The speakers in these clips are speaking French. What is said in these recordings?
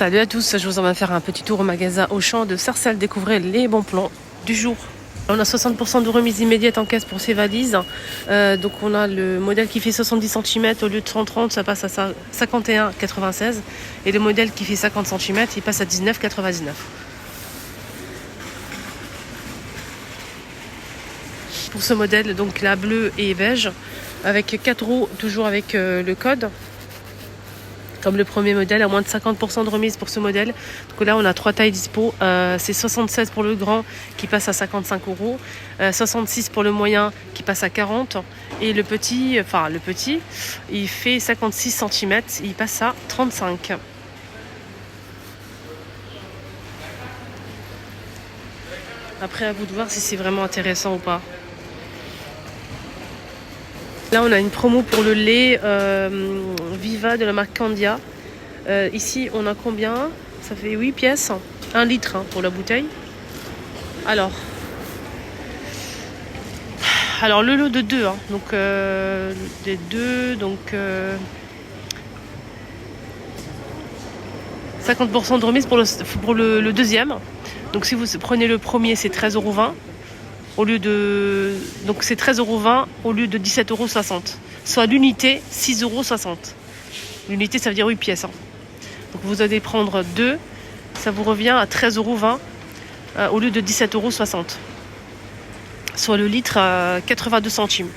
Salut à tous, je vous emmène faire un petit tour au magasin Auchan de Sarcelles, découvrir les bons plans du jour. On a 60% de remise immédiate en caisse pour ces valises. Donc on a le modèle qui fait 70 cm, au lieu de 130, ça passe à 51,96. Et le modèle qui fait 50 cm, il passe à 19,99. Pour ce modèle, donc la bleue et beige, avec 4 roues, toujours avec le code. Comme le premier modèle, à moins de 50% de remise pour ce modèle. Donc là, on a 3 tailles dispo. C'est 76 pour le grand qui passe à 55 €. 66 pour le moyen qui passe à 40. Et le petit, il fait 56 cm. Il passe à 35. Après, à vous de voir si c'est vraiment intéressant ou pas. Là, on a une promo pour le lait Viva de la marque Candia. Ici, on a combien? Ça fait 8 pièces. 1 litre pour la bouteille. Alors le lot de 2. Donc, des 2. Donc, 50% de remise pour le deuxième. Donc, si vous prenez le premier, c'est 13,20 €. Donc c'est 13,20 € au lieu de 17,60 €. Soit l'unité, 6,60 €. L'unité, ça veut dire 8 pièces. Donc vous allez prendre 2, ça vous revient à 13,20 € au lieu de 17,60 €. Soit le litre à 82 centimes.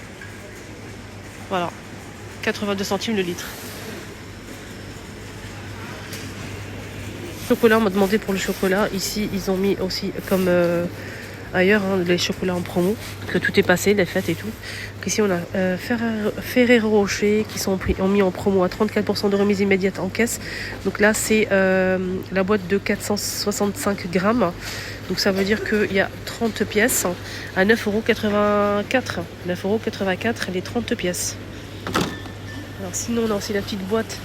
Voilà, 82 centimes le litre. Chocolat, on m'a demandé pour le chocolat. Ici, ils ont mis aussi comme... ailleurs, les chocolats en promo, que tout est passé, les fêtes et tout. Donc ici, on a Ferrero Rocher qui ont mis en promo à 34% de remise immédiate en caisse. Donc là, c'est la boîte de 465 grammes. Donc ça veut dire qu'il y a 30 pièces à 9,84 €. 9,84 € les 30 pièces. Alors sinon, on a aussi la petite boîte.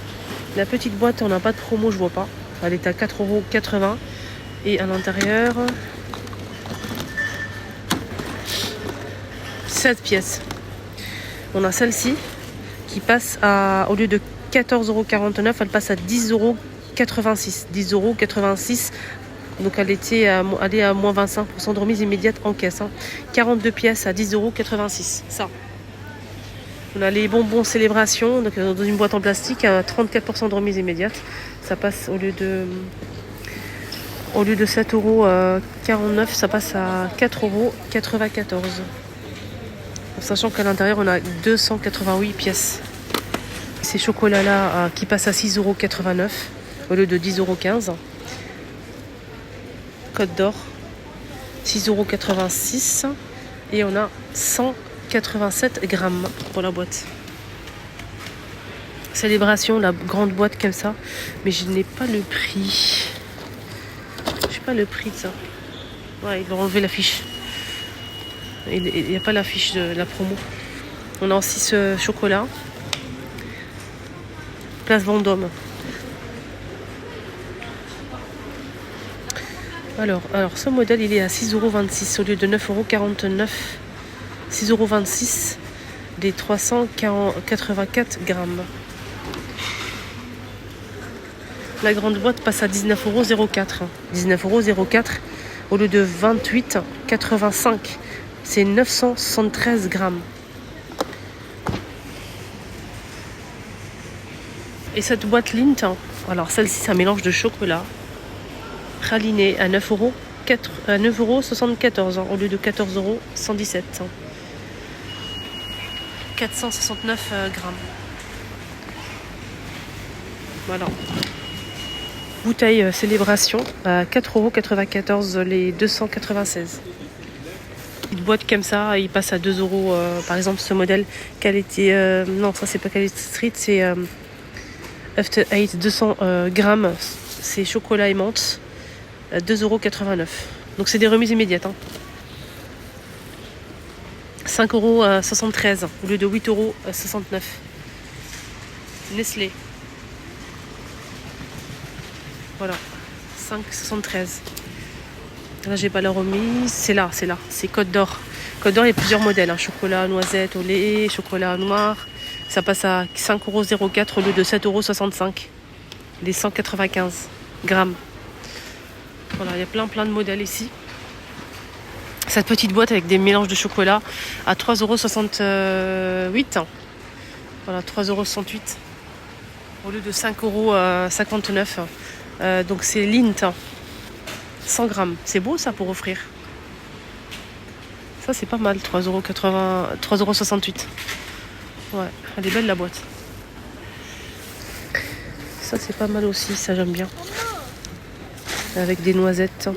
La petite boîte, on n'a pas de promo, je vois pas. Elle est à 4,80 €. Et à l'intérieur... 16 pièces. On a celle-ci qui passe au lieu de 14,49 €, elle passe à 10,86 €. 10,86 €. Donc elle est à moins 25% de remise immédiate en caisse. 42 pièces à 10,86 €. Ça. On a les bonbons célébration, donc dans une boîte en plastique à 34% de remise immédiate. Ça passe au lieu de 7,49 €, ça passe à 4,94 €. Sachant qu'à l'intérieur, on a 288 pièces. Ces chocolats-là qui passent à 6,89 € au lieu de 10,15 €. Côte d'Or, 6,86 €. Et on a 187 grammes pour la boîte. Célébration, la grande boîte comme ça. Mais je n'ai pas le prix. Je sais pas le prix de ça. Ouais, ils ont enlevé l'affiche. Il n'y a pas l'affiche de la promo. On a aussi ce chocolat. Place Vendôme. Alors ce modèle, il est à 6,26 € au lieu de 9,49 €. 6,26 € des 384 grammes. La grande boîte passe à 19,04 €. 19,04 € au lieu de 28,85 €. C'est 973 grammes. Et cette boîte Lindt, alors celle-ci, c'est un mélange de chocolat praliné à 9,74 € au lieu de 14,117 €. 469 grammes. Voilà. Bouteille célébration à 4,94 € les 296. Une boîte comme ça, il passe à 2 €. Par exemple, ce modèle qualité... non, ça, c'est pas qualité street, c'est After 8, 200 grammes. C'est chocolat et menthe, 2,89 €. Donc, c'est des remises immédiates. 5,73 € au lieu de 8,69 €. Nestlé. Voilà, 5,73 €. Là, j'ai pas la remise. C'est là. C'est Côte d'Or. Côte d'Or, il y a plusieurs modèles. Chocolat, noisette, au lait, chocolat noir. Ça passe à 5,04 € au lieu de 7,65 €. Les 195. grammes. Voilà, il y a plein de modèles ici. Cette petite boîte avec des mélanges de chocolat à 3,68 €. Voilà, 3,68 € au lieu de 5,59 €. Donc c'est Lindt, 100 grammes. C'est beau ça pour offrir. Ça c'est pas mal, 3,68 €. Ouais, elle est belle la boîte. Ça c'est pas mal aussi, ça j'aime bien. Avec des noisettes.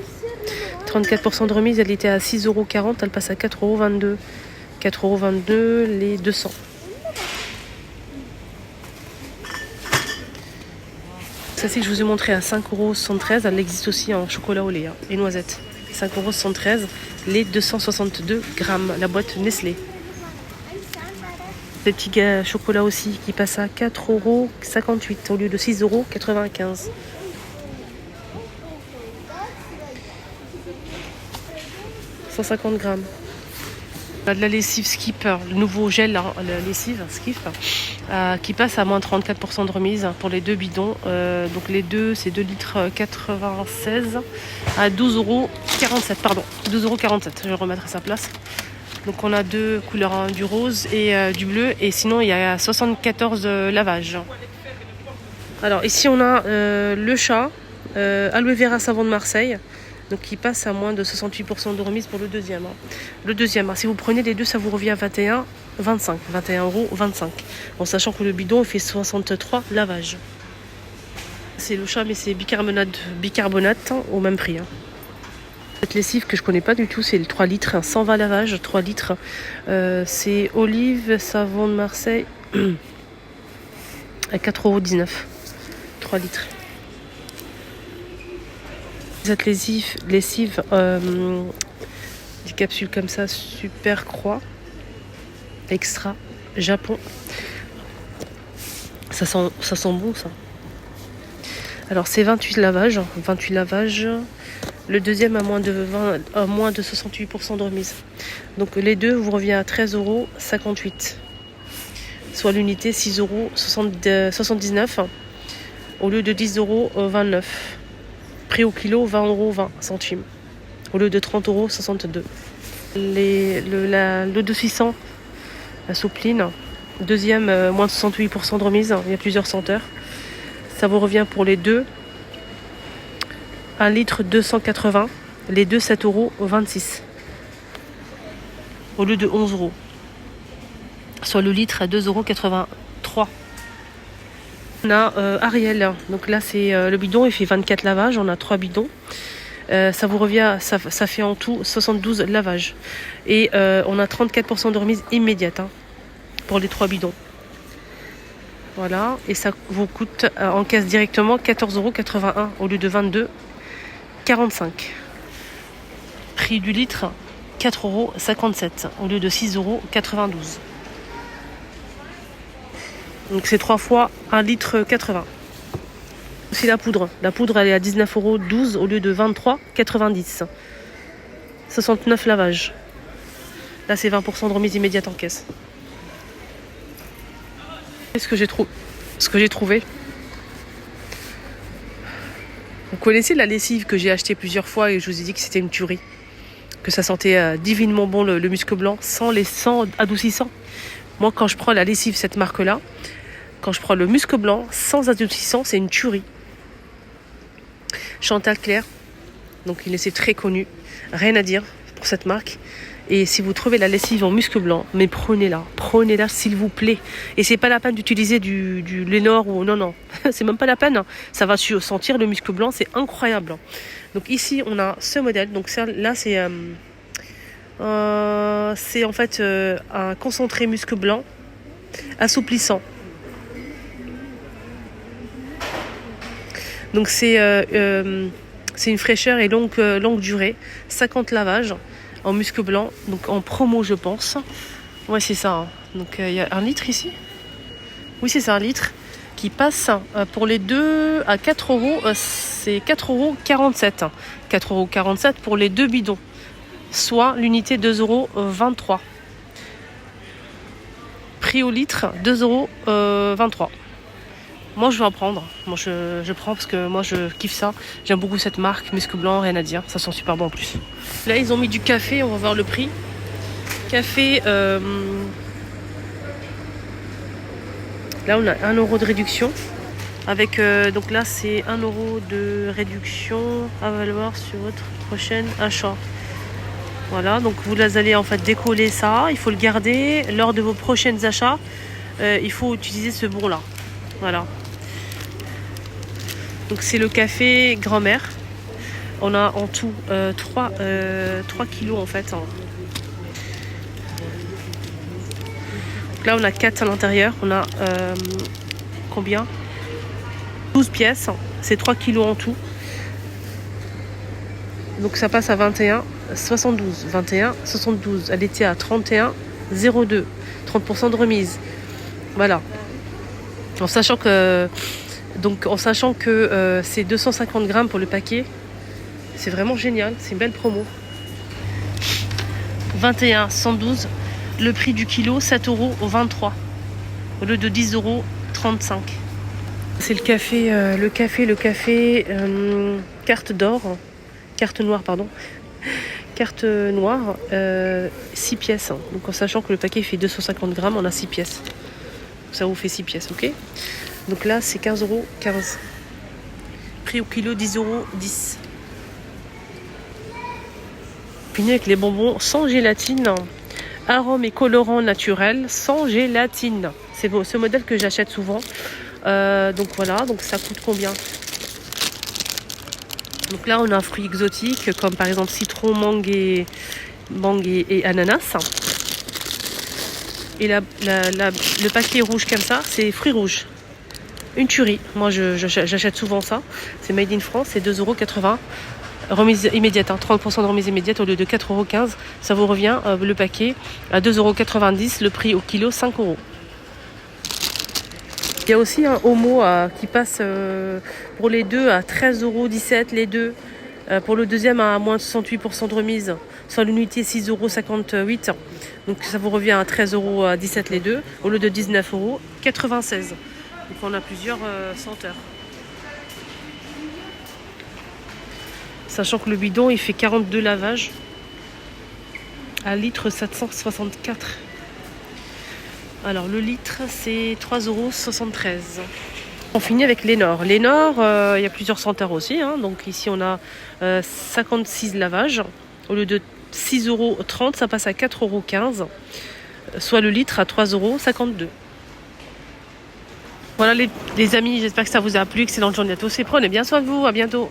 34% de remise, elle était à 6,40 €, elle passe à 4,22 €. 4,22 € les 200. Celle-ci que je vous ai montré à 5,73 €, elle existe aussi en chocolat au lait et noisettes. 5,73 € les 262 grammes, la boîte Nestlé. Des petits chocolats aussi qui passent à 4,58 € au lieu de 6,95 €. 150 grammes. On a de la lessive Skip, le nouveau gel, la lessive Skip, qui passe à moins 34% de remise pour les 2 bidons. Donc les deux, c'est 2 litres 96 à 12,47 €. Pardon, 12,47 €. Je vais remettre à sa place. Donc on a 2 couleurs, du rose et du bleu. Et sinon, il y a 74 lavages. Alors ici, on a le chat, aloe vera savon de Marseille. Donc qui passe à moins de 68% de remise pour le deuxième. Le deuxième, si vous prenez les deux, ça vous revient à 21,25 €. 21,25 €. En sachant que le bidon fait 63 lavages. C'est le chat, mais c'est bicarbonate au même prix. Cette lessive que je connais pas du tout, c'est le 3 litres, 120 lavages, 3 litres. C'est olive, savon de Marseille à 4,19 €. 3 litres. Cette lessive des capsules comme ça, super croix, extra, Japon. Ça sent bon ça. Alors c'est 28 lavages. Le deuxième à moins de 68% de remise. Donc les deux vous revient à 13,58 €. Soit l'unité 6,79 € au lieu de 10,29 €. Prix au kilo, 20,20 €. Au lieu de 30,62 €. Le 200, la soupline. Deuxième, moins de 68% de remise. Il y a plusieurs senteurs. Ça vous revient pour les deux. 1 litre 280. Les deux, 7,26 €. Au lieu de 11 €. Soit le litre à 2,83 €. On a Ariel, donc là c'est le bidon, il fait 24 lavages, on a 3 bidons. Ça vous revient, ça fait en tout 72 lavages. Et on a 34% de remise immédiate pour les 3 bidons. Voilà, et ça vous coûte en caisse directement 14,81 € au lieu de 22,45 €. Prix du litre 4,57 € au lieu de 6,92 €. Donc c'est 3 fois 1 litre 80. C'est la poudre. La poudre elle est à 19,12 € au lieu de 23,90 €. 69 lavages. Là c'est 20% de remise immédiate en caisse. Ce que j'ai trouvé. Vous connaissez la lessive que j'ai achetée plusieurs fois et je vous ai dit que c'était une tuerie. Que ça sentait divinement bon le musc blanc sans adoucissant. Moi quand je prends la lessive cette marque là, quand je prends le musc blanc sans adoucissant, c'est une tuerie. Chantal Claire, donc une lessive très connue, rien à dire pour cette marque. Et si vous trouvez la lessive en musc blanc, mais prenez-la s'il vous plaît. Et c'est pas la peine d'utiliser du Lénore ou non, c'est même pas la peine. Ça va sentir le musc blanc, c'est incroyable. Donc ici on a ce modèle, donc là c'est en fait un concentré musc blanc assouplissant. Donc c'est une fraîcheur et longue durée. 50 lavages en musc blanc, donc en promo je pense. Ouais c'est ça. Donc il y a 1 litre ici. Oui c'est ça, 1 litre qui passe pour les deux à 4 €. C'est 4,47 €. 4,47 € pour les 2 bidons. Soit l'unité 2,23 €. Prix au litre 2,23 €. Moi, je vais en prendre. Moi, je prends parce que moi, je kiffe ça. J'aime beaucoup cette marque, Musc Blanc, rien à dire. Ça sent super bon en plus. Là, ils ont mis du café. On va voir le prix. Café, là, on a 1 € de réduction. Avec, donc là, c'est 1 € de réduction à valoir sur votre prochain achat. Voilà, donc vous allez en fait décoller ça. Il faut le garder. Lors de vos prochains achats, il faut utiliser ce bon-là. Voilà. Donc c'est le café grand-mère. On a en tout 3 kilos en fait. Donc là on a 4 à l'intérieur. On a combien 12 pièces. C'est 3 kilos en tout. Donc ça passe à 21,72. 21,72. Elle était à 31,02. 30% de remise. Voilà. En sachant que c'est 250 grammes pour le paquet. C'est vraiment génial. C'est une belle promo. 21,112. Le prix du kilo, 7,23 € au lieu de 10,35 €. C'est le café, carte d'or. Carte noire, pardon. Carte noire, 6 pièces. Donc en sachant que le paquet fait 250 grammes, on a 6 pièces. Ça vous fait 6 pièces, ok? Donc là, c'est 15,15 €. Prix au kilo, 10,10 €. Fini avec les bonbons sans gélatine. Arôme et colorant naturel sans gélatine. C'est ce modèle que j'achète souvent. Donc voilà, donc ça coûte combien? Donc là, on a un fruit exotique, comme par exemple citron, mangue et ananas. Et le paquet rouge comme ça, c'est fruits rouges. Une tuerie. Moi, j'achète souvent ça. C'est made in France, c'est 2,80 €. Remise immédiate, 30% de remise immédiate au lieu de 4,15 €. Ça vous revient, le paquet, à 2,90 €. Le prix au kilo, 5 €. Il y a aussi un Homo qui passe pour les deux à 13,17 € les deux. Pour le deuxième à moins de 68% de remise. Sur l'unité 6,58 €. Donc ça vous revient à 13,17 € les deux. Au lieu de 19,96 €. Donc on a plusieurs senteurs. Sachant que le bidon il fait 42 lavages. À litre 764. Alors le litre c'est 3,73 €. On finit avec Lénore. Lénore, il y a plusieurs senteurs aussi. Donc ici on a 56 lavages. Au lieu de 6,30 €, ça passe à 4,15 €. Soit le litre à 3,52 €. Voilà les amis, j'espère que ça vous a plu. Excellente journée à tous et prenez bien soin de vous. À bientôt.